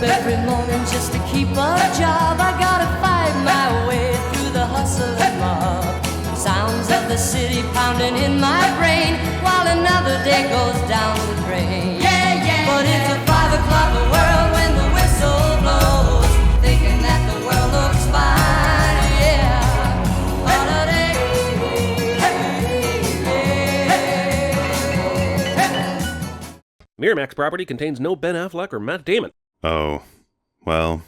every morning just to keep a job. I gotta fight my way through the hustle and mob. Sounds of the city pounding in my brain while another day goes down the drain. Yeah, yeah. But it's a 5 o'clock the world when the whistle blows, thinking that the world looks fine. Yeah. Miramax property contains no Ben Affleck or Matt Damon. Oh, well,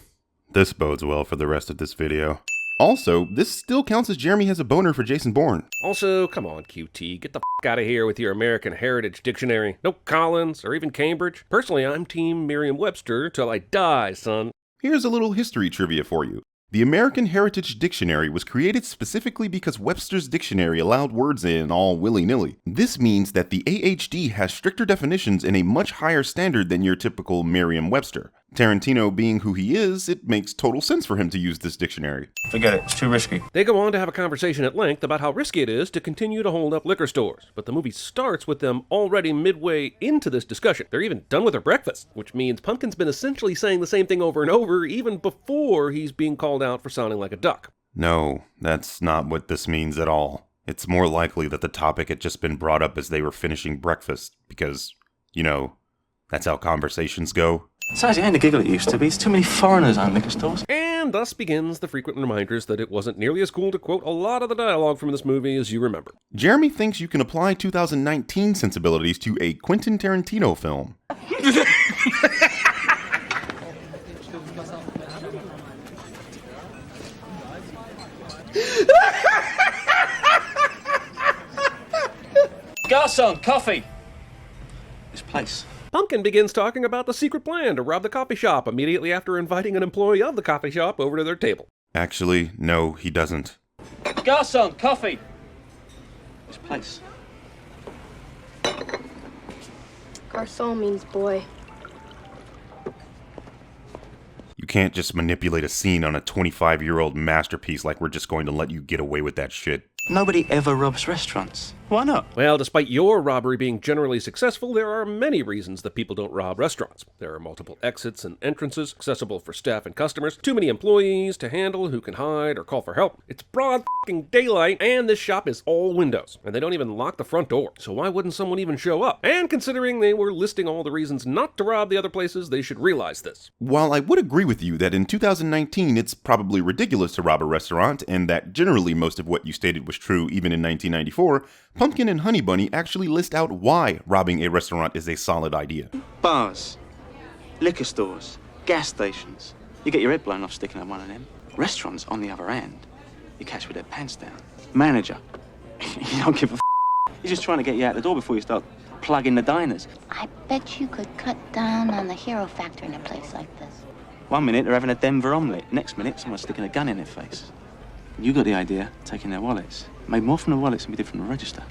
this bodes well for the rest of this video. Also, this still counts as Jeremy has a boner for Jason Bourne. Also, come on, QT, get the f*** out of here with your American Heritage Dictionary. No Collins, or even Cambridge. Personally, I'm Team Merriam-Webster till I die, son. Here's a little history trivia for you. The American Heritage Dictionary was created specifically because Webster's Dictionary allowed words in all willy-nilly. This means that the AHD has stricter definitions and a much higher standard than your typical Merriam-Webster. Tarantino being who he is, it makes total sense for him to use this dictionary. Forget it, it's too risky. They go on to have a conversation at length about how risky it is to continue to hold up liquor stores, but the movie starts with them already midway into this discussion. They're even done with their breakfast, which means Pumpkin's been essentially saying the same thing over and over even before he's being called out for sounding like a duck. No, that's not what this means at all. It's more likely that the topic had just been brought up as they were finishing breakfast, because, you know, that's how conversations go. Besides, it ain't the giggle it used to be. There's too many foreigners on liquor stores. And thus begins the frequent reminders that it wasn't nearly as cool to quote a lot of the dialogue from this movie as you remember. Jeremy thinks you can apply 2019 sensibilities to a Quentin Tarantino film. Garçon, coffee! This place. Pumpkin begins talking about the secret plan to rob the coffee shop immediately after inviting an employee of the coffee shop over to their table. Actually, no, he doesn't. Garçon, coffee! This place. Garçon means boy. You can't just manipulate a scene on a 25-year-old masterpiece like we're just going to let you get away with that shit. Nobody ever robs restaurants. Why not? Well, despite your robbery being generally successful, there are many reasons that people don't rob restaurants. There are multiple exits and entrances accessible for staff and customers, too many employees to handle who can hide or call for help. It's broad f***ing daylight, and this shop is all windows, and they don't even lock the front door. So why wouldn't someone even show up? And considering they were listing all the reasons not to rob the other places, they should realize this. While I would agree with you that in 2019 it's probably ridiculous to rob a restaurant, and that generally most of what you stated was true even in 1994, Pumpkin and Honey Bunny actually list out why robbing a restaurant is a solid idea. Bars, liquor stores, gas stations. You get your head blown off sticking at one of them. Restaurants, on the other hand, you catch with their pants down. Manager, you don't give a f***. He's just trying to get you out the door before you start plugging the diners. I bet you could cut down on the hero factor in a place like this. 1 minute they're having a Denver omelette. Next minute someone's sticking a gun in their face. You got the idea, taking their wallets. Made more from the wallets than we did from the register.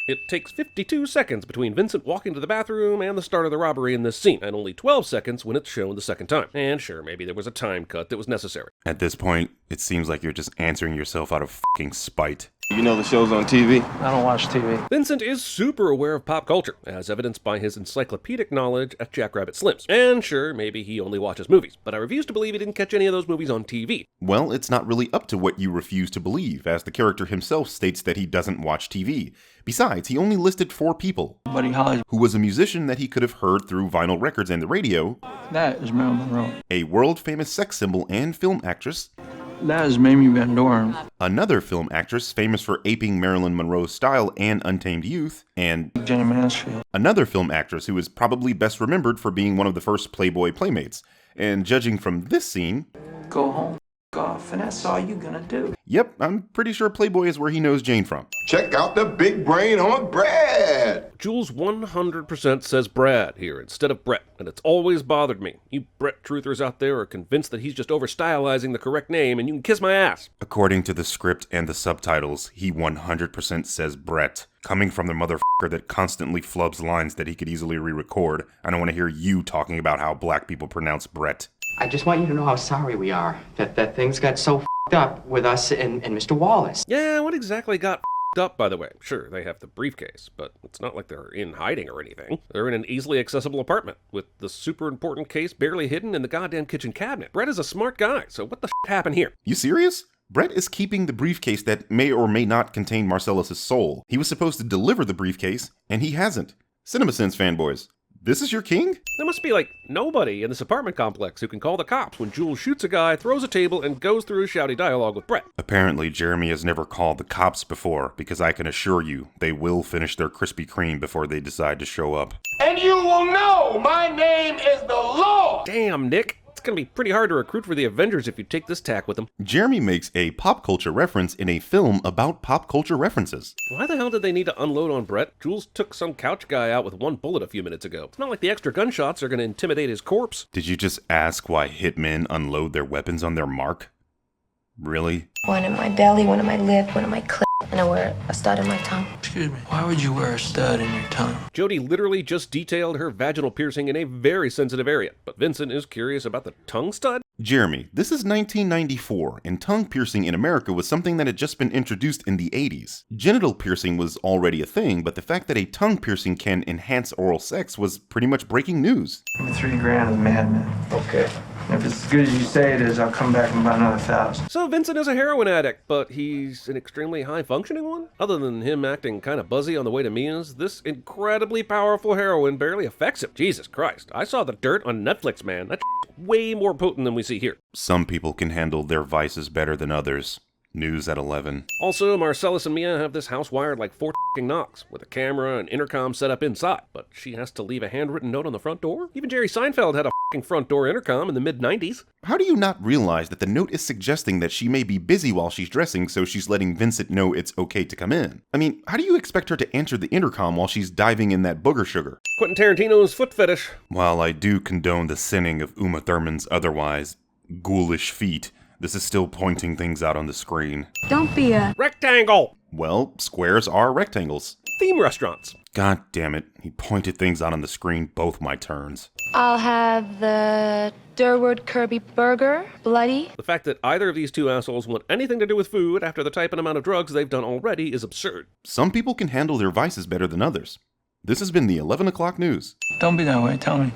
It takes 52 seconds between Vincent walking to the bathroom and the start of the robbery in this scene, and only 12 seconds when it's shown the second time. And sure, maybe there was a time cut that was necessary. At this point, it seems like you're just answering yourself out of fucking spite. You know the show's on TV? I don't watch TV. Vincent is super aware of pop culture, as evidenced by his encyclopedic knowledge at Jackrabbit Slims. And sure, maybe he only watches movies, but I refuse to believe he didn't catch any of those movies on TV. Well, it's not really up to what you refuse to believe, as the character himself states that he doesn't watch TV. Besides, he only listed 4 people. Buddy Holly. Who was a musician that he could have heard through vinyl records and the radio. That is Marilyn Monroe. A world-famous sex symbol and film actress. That is Mamie Van Doren. Another film actress famous for aping Marilyn Monroe's style and Untamed Youth, and Jenny Mansfield. Another film actress who is probably best remembered for being one of the first Playboy Playmates. And judging from this scene, go home, off, and that's all you're gonna do. Yep, I'm pretty sure Playboy is where he knows Jane from. Check out the big brain on Brad! Jules 100% says Brad here instead of Brett, and it's always bothered me. You Brett truthers out there are convinced that he's just over-stylizing the correct name, and you can kiss my ass. According to the script and the subtitles, he 100% says Brett. Coming from the motherfucker that constantly flubs lines that he could easily re-record, I don't want to hear you talking about how black people pronounce Brett. I just want you to know how sorry we are that things got so f***ed up with us and Mr. Wallace. Yeah, what exactly got up, by the way. Sure, they have the briefcase, but it's not like they're in hiding or anything. They're in an easily accessible apartment, with the super important case barely hidden in the goddamn kitchen cabinet. Brett is a smart guy, so what the happened here? You serious? Brett is keeping the briefcase that may or may not contain Marcellus' soul. He was supposed to deliver the briefcase, and he hasn't. CinemaSins fanboys, this is your king? There must be, like, nobody in this apartment complex who can call the cops when Jules shoots a guy, throws a table, and goes through a shouty dialogue with Brett. Apparently, Jeremy has never called the cops before, because I can assure you, they will finish their Krispy Kreme before they decide to show up. And you will know my name is the Lord! Damn, Nick. It's gonna be pretty hard to recruit for the Avengers if you take this tack with them. Jeremy makes a pop culture reference in a film about pop culture references. Why the hell did they need to unload on Brett? Jules took some couch guy out with one bullet a few minutes ago. It's not like the extra gunshots are gonna intimidate his corpse. Did you just ask why hitmen unload their weapons on their mark? Really? One in my belly, one in my lip, one in my clit, and I wear a stud in my tongue. Excuse me, why would you wear a stud in your tongue? Jody literally just detailed her vaginal piercing in a very sensitive area, but Vincent is curious about the tongue stud? Jeremy, this is 1994, and tongue piercing in America was something that had just been introduced in the 80s. Genital piercing was already a thing, but the fact that a tongue piercing can enhance oral sex was pretty much breaking news. Give me $3,000 of Madman. Okay. If it's as good as you say it is, I'll come back and buy another 1,000. So Vincent is a heroin addict, but he's an extremely high-functioning one? Other than him acting kind of buzzy on the way to Mia's, this incredibly powerful heroin barely affects him. Jesus Christ, I saw The Dirt on Netflix, man. That's way more potent than we see here. Some people can handle their vices better than others. News at 11. Also, Marcellus and Mia have this house wired like Fort Knox, with a camera and intercom set up inside, but she has to leave a handwritten note on the front door? Even Jerry Seinfeld had a front door intercom in the mid-90s. How do you not realize that the note is suggesting that she may be busy while she's dressing, so she's letting Vincent know it's okay to come in? I mean, how do you expect her to answer the intercom while she's diving in that booger sugar? Quentin Tarantino's foot fetish. While I do condone the sinning of Uma Thurman's otherwise ghoulish feet, this is still pointing things out on the screen. Don't be a Rectangle! Well, squares are rectangles. Theme restaurants. God damn it, he pointed things out on the screen both my turns. I'll have the Durward Kirby burger, bloody. The fact that either of these two assholes want anything to do with food after the type and amount of drugs they've done already is absurd. Some people can handle their vices better than others. This has been the 11 o'clock news. Don't be that way, tell me.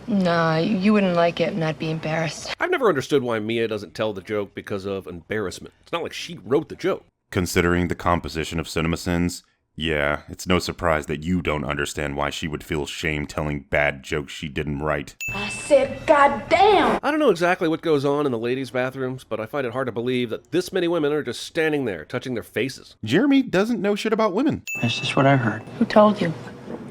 Nah, you wouldn't like it and I'd be embarrassed. I've never understood why Mia doesn't tell the joke because of embarrassment. It's not like she wrote the joke. Considering the composition of CinemaSins, yeah, it's no surprise that you don't understand why she would feel shame telling bad jokes she didn't write. I said, goddamn! I don't know exactly what goes on in the ladies' bathrooms, but I find it hard to believe that this many women are just standing there, touching their faces. Jeremy doesn't know shit about women. That's just what I heard. Who told you?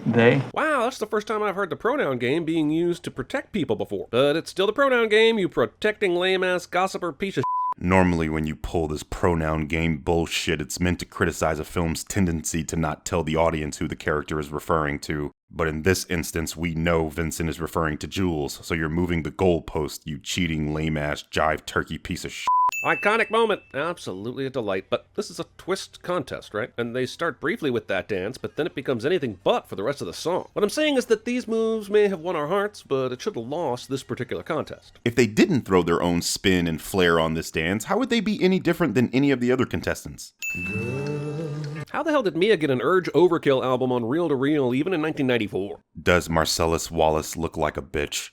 They? Wow, that's the first time I've heard the pronoun game being used to protect people before. But it's still the pronoun game, you protecting lame-ass gossiper piece of Normally when you pull this pronoun game bullshit, it's meant to criticize a film's tendency to not tell the audience who the character is referring to. But in this instance, we know Vincent is referring to Jules, so you're moving the goalpost, you cheating lame-ass jive turkey piece of shit. Iconic moment. Absolutely a delight. But this is a twist contest, right? And they start briefly with that dance, but then it becomes anything but for the rest of the song. What I'm saying is that these moves may have won our hearts, but it should have lost this particular contest. If they didn't throw their own spin and flair on this dance, how would they be any different than any of the other contestants? How the hell did Mia get an Urge Overkill album on Reel to Reel even in 1994? Does Marcellus Wallace look like a bitch?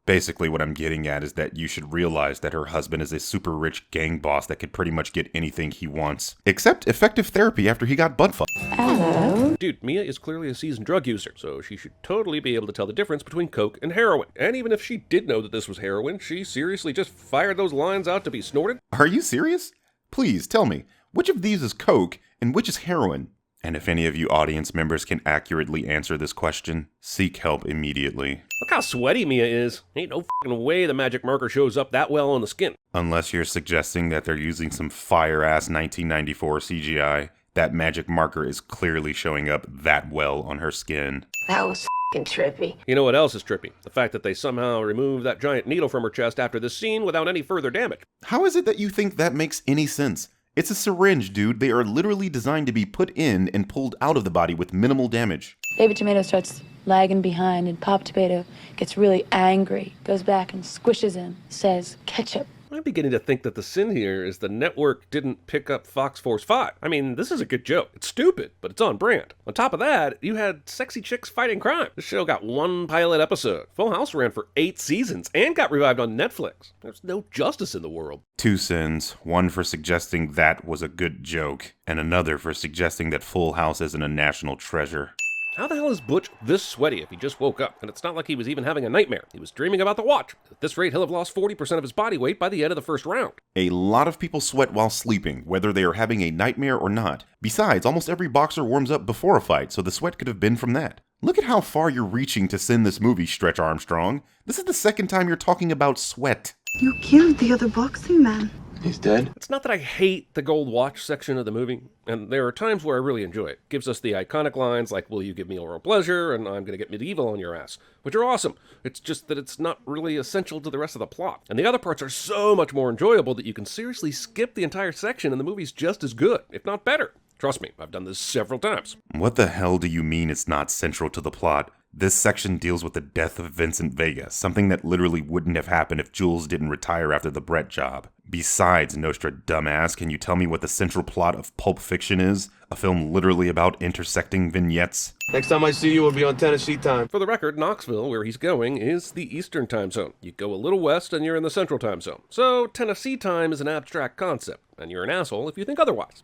Basically what I'm getting at is that you should realize that her husband is a super rich gang boss that could pretty much get anything he wants. Except effective therapy after he got butt fucked. Hello? Dude, Mia is clearly a seasoned drug user, so she should totally be able to tell the difference between coke and heroin. And even if she did know that this was heroin, she seriously just fired those lines out to be snorted? Are you serious? Please tell me, which of these is coke and which is heroin? And if any of you audience members can accurately answer this question, seek help immediately. Look how sweaty Mia is. Ain't no fucking way the magic marker shows up that well on the skin. Unless you're suggesting that they're using some fire-ass 1994 CGI, that magic marker is clearly showing up that well on her skin. That was f***ing trippy. You know what else is trippy? The fact that they somehow removed that giant needle from her chest after this scene without any further damage. How is it that you think that makes any sense? It's a syringe, dude. They are literally designed to be put in and pulled out of the body with minimal damage. Baby Tomato starts lagging behind, and Pop Tomato gets really angry, goes back and squishes him, says, ketchup. I'm beginning to think that the sin here is the network didn't pick up Fox Force 5. I mean, this is a good joke. It's stupid, but it's on brand. On top of that, you had sexy chicks fighting crime. The show got one pilot episode. Full House ran for 8 seasons and got revived on Netflix. There's no justice in the world. 2 sins, one for suggesting that was a good joke, and another for suggesting that Full House isn't a national treasure. How the hell is Butch this sweaty if he just woke up? And it's not like he was even having a nightmare. He was dreaming about the watch. At this rate, he'll have lost 40% of his body weight by the end of the first round. A lot of people sweat while sleeping, whether they are having a nightmare or not. Besides, almost every boxer warms up before a fight, so the sweat could have been from that. Look at how far you're reaching to sin this movie, Stretch Armstrong. This is the second time you're talking about sweat. You killed the other boxing man. He's dead? It's not that I hate the gold watch section of the movie, and there are times where I really enjoy it. It gives us the iconic lines like, will you give me oral pleasure, and I'm gonna get medieval on your ass, which are awesome. It's just that it's not really essential to the rest of the plot. And the other parts are so much more enjoyable that you can seriously skip the entire section and the movie's just as good, if not better. Trust me, I've done this several times. What the hell do you mean it's not central to the plot? This section deals with the death of Vincent Vega, something that literally wouldn't have happened if Jules didn't retire after the Brett job. Besides, Nostra dumbass, can you tell me what the central plot of Pulp Fiction is? A film literally about intersecting vignettes? Next time I see you, we'll be on Tennessee time. For the record, Knoxville, where he's going, is the Eastern time zone. You go a little west and you're in the Central time zone. So Tennessee time is an abstract concept, and you're an asshole if you think otherwise.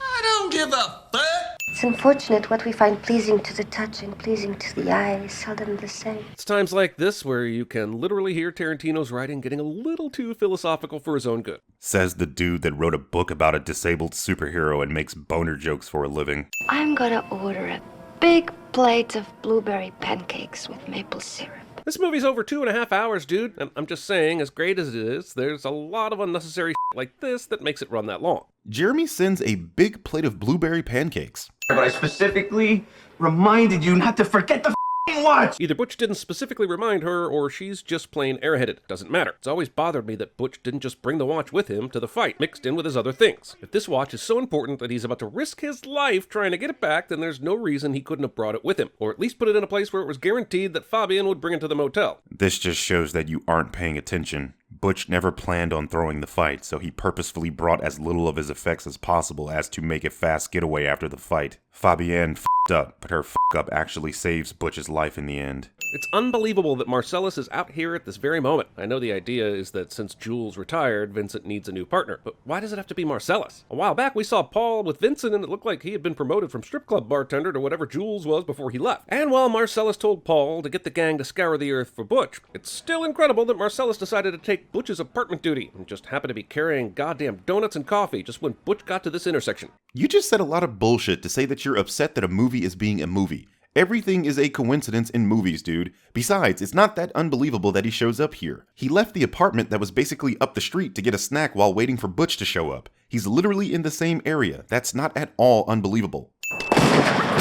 I don't give a fuck. It's unfortunate what we find pleasing to the touch and pleasing to the eye is seldom the same. It's times like this where you can literally hear Tarantino's writing getting a little too philosophical for his own good. Says the dude that wrote a book about a disabled superhero and makes boner jokes for a living. I'm gonna order a big plate of blueberry pancakes with maple syrup. This movie's over 2.5 hours, dude, and I'm just saying, as great as it is, there's a lot of unnecessary like this that makes it run that long. Jeremy sends a big plate of blueberry pancakes. But I specifically reminded you not to forget the watch! Either Butch didn't specifically remind her, or she's just plain airheaded. Doesn't matter. It's always bothered me that Butch didn't just bring the watch with him to the fight, mixed in with his other things. If this watch is so important that he's about to risk his life trying to get it back, then there's no reason he couldn't have brought it with him, or at least put it in a place where it was guaranteed that Fabian would bring it to the motel. This just shows that you aren't paying attention. Butch never planned on throwing the fight, so he purposefully brought as little of his effects as possible as to make a fast getaway after the fight. Fabienne f***ed up, but her f*** up actually saves Butch's life in the end. It's unbelievable that Marcellus is out here at this very moment. I know the idea is that since Jules retired, Vincent needs a new partner. But why does it have to be Marcellus? A while back, we saw Paul with Vincent, and it looked like he had been promoted from strip club bartender to whatever Jules was before he left. And while Marcellus told Paul to get the gang to scour the earth for Butch, it's still incredible that Marcellus decided to take Butch's apartment duty and just happened to be carrying goddamn donuts and coffee just when Butch got to this intersection. You just said a lot of bullshit to say that you're upset that a movie is being a movie. Everything is a coincidence in movies, dude. Besides, it's not that unbelievable that he shows up here. He left the apartment that was basically up the street to get a snack while waiting for Butch to show up. He's literally in the same area. That's not at all unbelievable.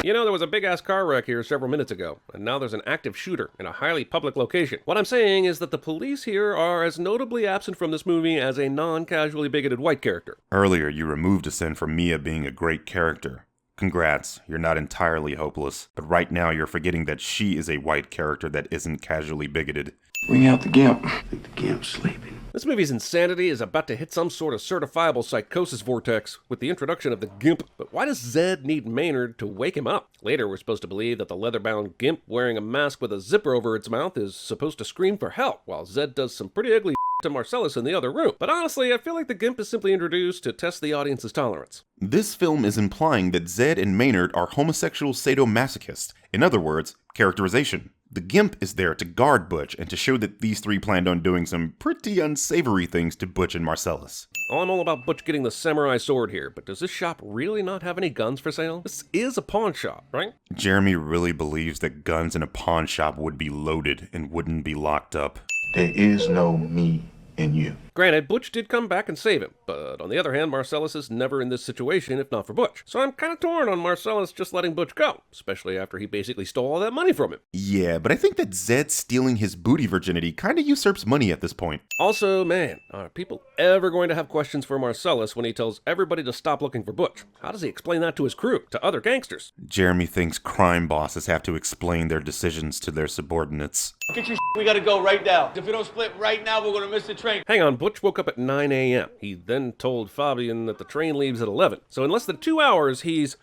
You know, there was a big-ass car wreck here several minutes ago, and now there's an active shooter in a highly public location. What I'm saying is that the police here are as notably absent from this movie as a non-casually bigoted white character. Earlier, you removed a sin from Mia being a great character. Congrats, you're not entirely hopeless, but right now you're forgetting that she is a white character that isn't casually bigoted. Bring out the Gimp. I think the Gimp's sleeping. This movie's insanity is about to hit some sort of certifiable psychosis vortex with the introduction of the Gimp, but why does Zed need Maynard to wake him up? Later, we're supposed to believe that the leather-bound Gimp wearing a mask with a zipper over its mouth is supposed to scream for help, while Zed does some pretty ugly to Marcellus in the other room. But honestly, I feel like the Gimp is simply introduced to test the audience's tolerance. This film is implying that Zed and Maynard are homosexual sadomasochists. In other words, characterization. The Gimp is there to guard Butch and to show that these three planned on doing some pretty unsavory things to Butch and Marcellus. I'm all about Butch getting the samurai sword here, but does this shop really not have any guns for sale? This is a pawn shop, right? Jeremy really believes that guns in a pawn shop would be loaded and wouldn't be locked up. There is no me in you. Granted, Butch did come back and save him, but on the other hand, Marcellus is never in this situation if not for Butch. So I'm kind of torn on Marcellus just letting Butch go, especially after he basically stole all that money from him. Yeah, but I think that Zed stealing his booty virginity kind of usurps money at this point. Also, man, are people ever going to have questions for Marcellus when he tells everybody to stop looking for Butch? How does he explain that to his crew, to other gangsters? Jeremy thinks crime bosses have to explain their decisions to their subordinates. Get your we gotta go right now. If we don't split right now, we're gonna miss the train. Hang on, Butch woke up at 9 a.m. He then told Fabian that the train leaves at 11. So in less than 2 hours, he's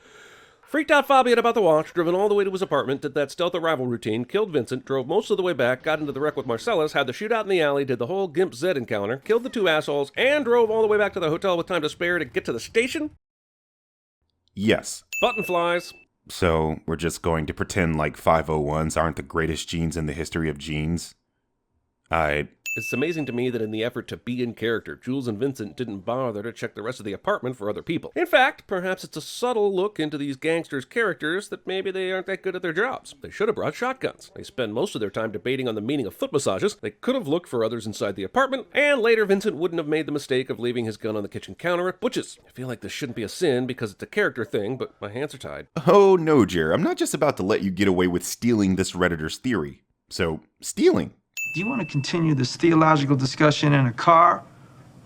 freaked out Fabian about the watch, driven all the way to his apartment, did that stealth arrival routine, killed Vincent, drove most of the way back, got into the wreck with Marcellus, had the shootout in the alley, did the whole Gimp Z encounter, killed the two assholes, and drove all the way back to the hotel with time to spare to get to the station? Yes. Button flies. So, we're just going to pretend like 501s aren't the greatest genes in the history of genes? It's amazing to me that in the effort to be in character, Jules and Vincent didn't bother to check the rest of the apartment for other people. In fact, perhaps it's a subtle look into these gangsters' characters that maybe they aren't that good at their jobs. They should have brought shotguns. They spend most of their time debating on the meaning of foot massages. They could have looked for others inside the apartment, and later Vincent wouldn't have made the mistake of leaving his gun on the kitchen counter at Butch's. I feel like this shouldn't be a sin because it's a character thing, but my hands are tied. Oh no, Jer, I'm not just about to let you get away with stealing this Redditor's theory. So, stealing. Do you want to continue this theological discussion in a car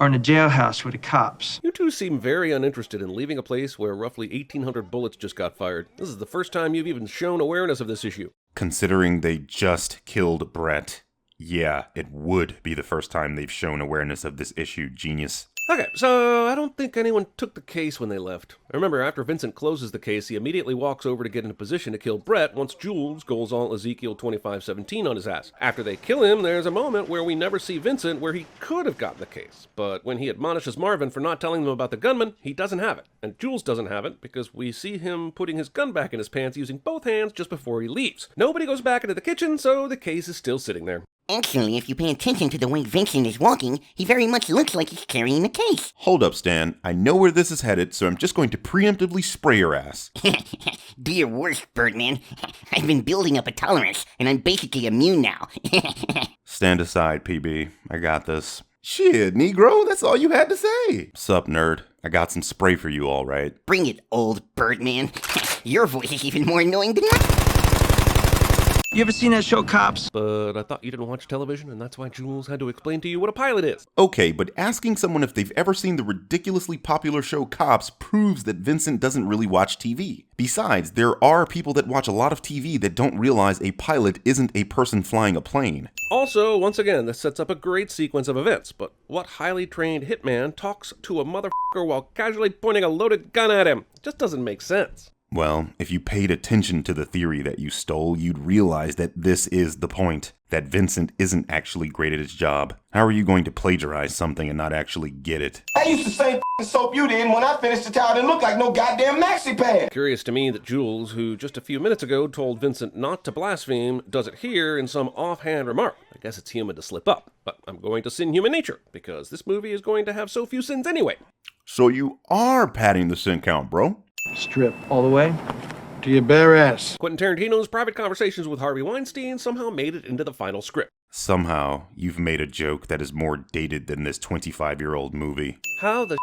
or in a jailhouse with the cops? You two seem very uninterested in leaving a place where roughly 1,800 bullets just got fired. This is the first time you've even shown awareness of this issue. Considering they just killed Brett, yeah, it would be the first time they've shown awareness of this issue, genius. Okay, so I don't think anyone took the case when they left. I remember after Vincent closes the case, he immediately walks over to get in a position to kill Brett once Jules goes all Ezekiel 25:17 on his ass. After they kill him, there's a moment where we never see Vincent where he could have gotten the case. But when he admonishes Marvin for not telling them about the gunman, he doesn't have it. And Jules doesn't have it because we see him putting his gun back in his pants using both hands just before he leaves. Nobody goes back into the kitchen, so the case is still sitting there. Actually, if you pay attention to the way Vincent is walking, he very much looks like he's carrying a case. Hold up, Stan. I know where this is headed, so I'm just going to preemptively spray your ass. Do your worst, Birdman. I've been building up a tolerance, and I'm basically immune now. Stand aside, PB. I got this. Shit, Negro, that's all you had to say. Sup, nerd. I got some spray for you, all right. Bring it, old Birdman. Your voice is even more annoying than mine. You ever seen that show, Cops? But I thought you didn't watch television, and that's why Jules had to explain to you what a pilot is. Okay, but asking someone if they've ever seen the ridiculously popular show Cops proves that Vincent doesn't really watch TV. Besides, there are people that watch a lot of TV that don't realize a pilot isn't a person flying a plane. Also, once again, this sets up a great sequence of events, but what highly trained hitman talks to a motherfucker while casually pointing a loaded gun at him? It just doesn't make sense. Well, if you paid attention to the theory that you stole, you'd realize that this is the point, that Vincent isn't actually great at his job. How are you going to plagiarize something and not actually get it? I used the same soap you did, and when I finished the towel, it didn't look like no goddamn maxi pad. Curious to me that Jules, who just a few minutes ago told Vincent not to blaspheme, does it here in some offhand remark. I guess it's human to slip up, but I'm going to sin human nature, because this movie is going to have so few sins anyway. So you are padding the sin count, bro? Strip all the way to your bare ass. Quentin Tarantino's private conversations with Harvey Weinstein somehow made it into the final script. Somehow, you've made a joke that is more dated than this 25-year-old movie. How the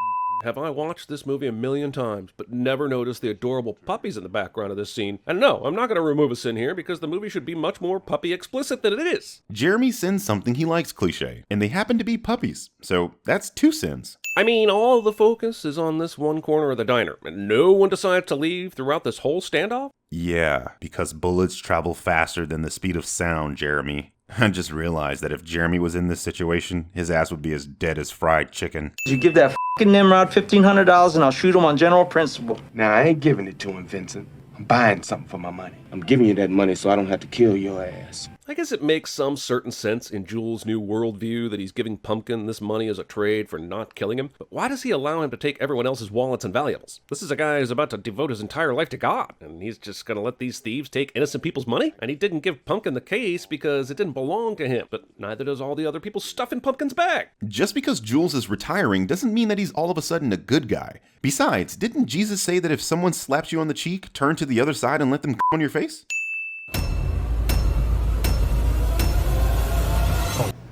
have I watched this movie a million times, but never noticed the adorable puppies in the background of this scene? And no, I'm not going to remove a sin here, because the movie should be much more puppy explicit than it is. Jeremy sins something he likes cliche, and they happen to be puppies, so that's 2 sins. I mean, all the focus is on this one corner of the diner, and no one decides to leave throughout this whole standoff? Yeah, because bullets travel faster than the speed of sound, Jeremy. I just realized that if Jeremy was in this situation, his ass would be as dead as fried chicken. You give that f***ing Nimrod $1,500 and I'll shoot him on general principle. Now, I ain't giving it to him, Vincent. I'm buying something for my money. I'm giving you that money so I don't have to kill your ass. I guess it makes some certain sense in Jules' new worldview that he's giving Pumpkin this money as a trade for not killing him, but why does he allow him to take everyone else's wallets and valuables? This is a guy who's about to devote his entire life to God, and he's just gonna let these thieves take innocent people's money? And he didn't give Pumpkin the case because it didn't belong to him, but neither does all the other people stuff in Pumpkin's bag. Just because Jules is retiring doesn't mean that he's all of a sudden a good guy. Besides, didn't Jesus say that if someone slaps you on the cheek, turn to the other side and let them on your face?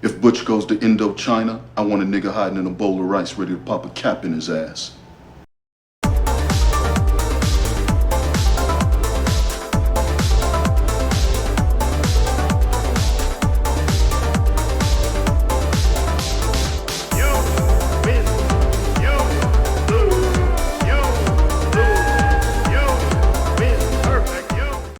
If Butch goes to Indochina, I want a nigga hiding in a bowl of rice ready to pop a cap in his ass.